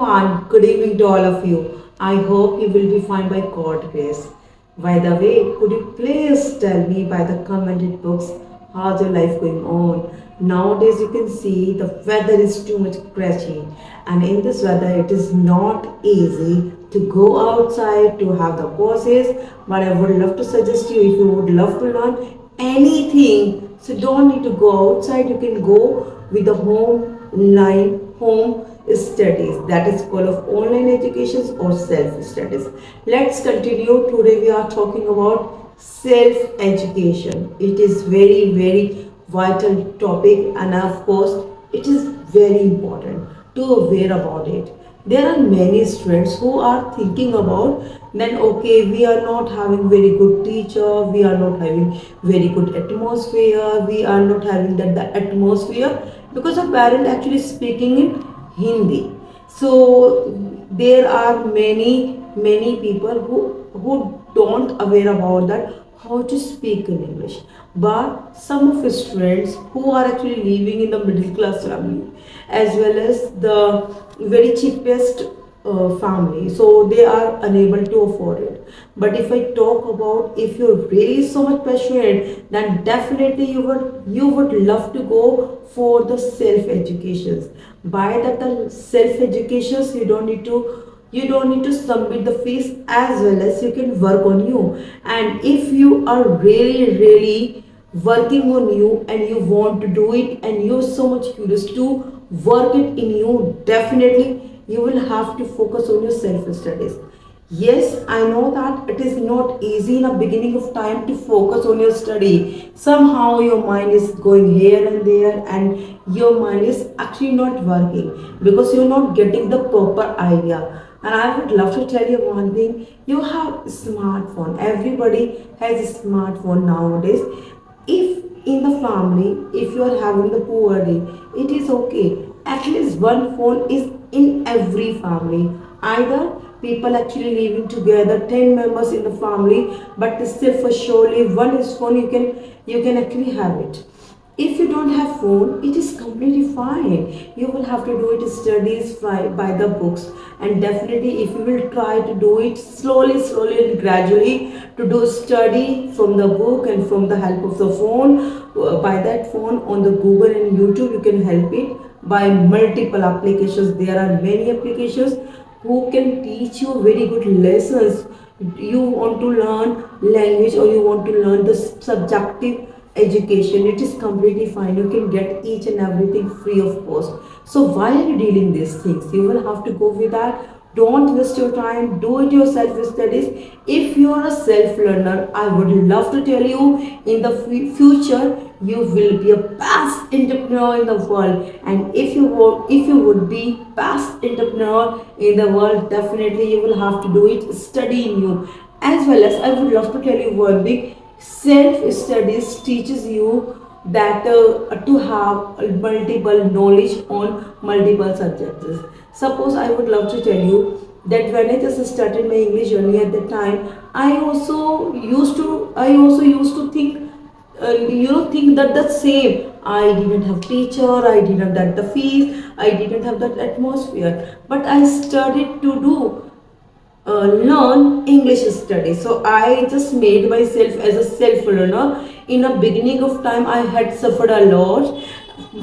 everyone, good evening to all of you. I hope you will be fine by God grace. By the way, could you please tell me by the commented books how's your life going on? Nowadays you can see the weather is too much crazy, and in this weather it is not easy to go outside to have the courses. But I would love to suggest you, if you would love to learn anything, so don't need to go outside, you can go with the home studies, that is called of online education or self studies. Let's continue. Today we are talking about self education. It is very vital topic, and of course it is very important to aware about it. There are many students who are thinking about, then okay, we are not having very good teacher, we are not having very good atmosphere, we are not having that the atmosphere because of parent actually speaking in Hindi. So there are many people who don't aware about that how to speak in English. But some of the students who are actually living in the middle class family, as well as the very cheapest family, so they are unable to afford it. But if I talk about, if you're really so much passionate, then definitely you would love to go for the self educations. By that, the self educations, you don't need to submit the fees, as well as you can work on you. And if you are really working on you and you want to do it and you're so much curious to work it in you, definitely you will have to focus on your self studies. Yes, I know that it is not easy in a beginning of time to focus on your study. Somehow your mind is going here and there, and your mind is actually not working because you're not getting the proper idea. And I would love to tell you one thing: you have a smartphone. Everybody has a smartphone nowadays. If in the family, if you are having the poverty, it is okay. At least one phone is in every family. Either people actually living together, 10 members in the family, but still for surely one is phone, you can actually have it. If you don't have phone, it is completely fine. You will have to do it studies by the books. And definitely if you will try to do it slowly and gradually, to do study from the book and from the help of the phone, by that phone on the Google and YouTube, you can help it by multiple applications. There are many applications who can teach you very good lessons. You want to learn language or you want to learn the subjective education, it is completely fine. You can get each and everything free of cost. So why are you dealing these things? You will have to go with that. Don't waste your time, do it your self studies. If you are a self learner, I would love to tell you, in the future you will be a best entrepreneur in the world. And if you would be best entrepreneur in the world, definitely you will have to do it studying you. As well as I would love to tell you one thing: self studies teaches you that to have multiple knowledge on multiple subjects. Suppose I would love to tell you that when I just started my English journey, at that time I also used to think, think that the same. I didn't have teacher, I didn't have the fees, I didn't have that atmosphere, but I started to do learn English study. So I just made myself as a self learner. In a beginning of time, I had suffered a lot.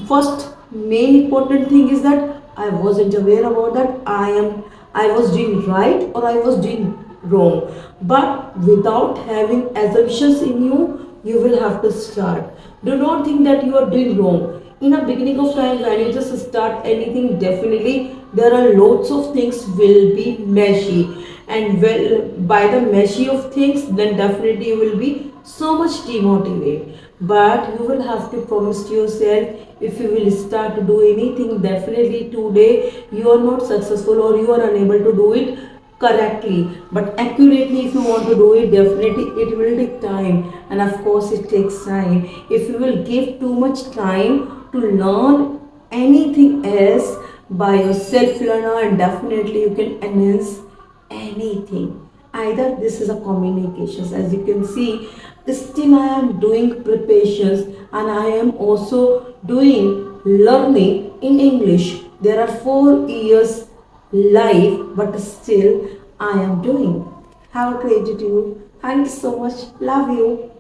First main important thing is that I wasn't aware about that I was doing right or I was doing wrong. But without having assumptions in you, you will have to start. Do not think that you are doing wrong. In a beginning of time, when you just start anything, definitely there are lots of things will be meshy. And well, by the meshy of things, then definitely you will be so much demotivated. But you will have to promise to yourself, if you will start to do anything, definitely today you are not successful or you are unable to do it correctly, but accurately. If you want to do it, definitely it will take time. And of course it takes time. If you will give too much time to learn anything else by your self learner, and definitely you can enhance anything. Either this is a communications, as you can see, still I am doing preparations, and I am also doing learning in English. There are 4 years life, but still I am doing. Have a great day to you. Thank you so much. Love you.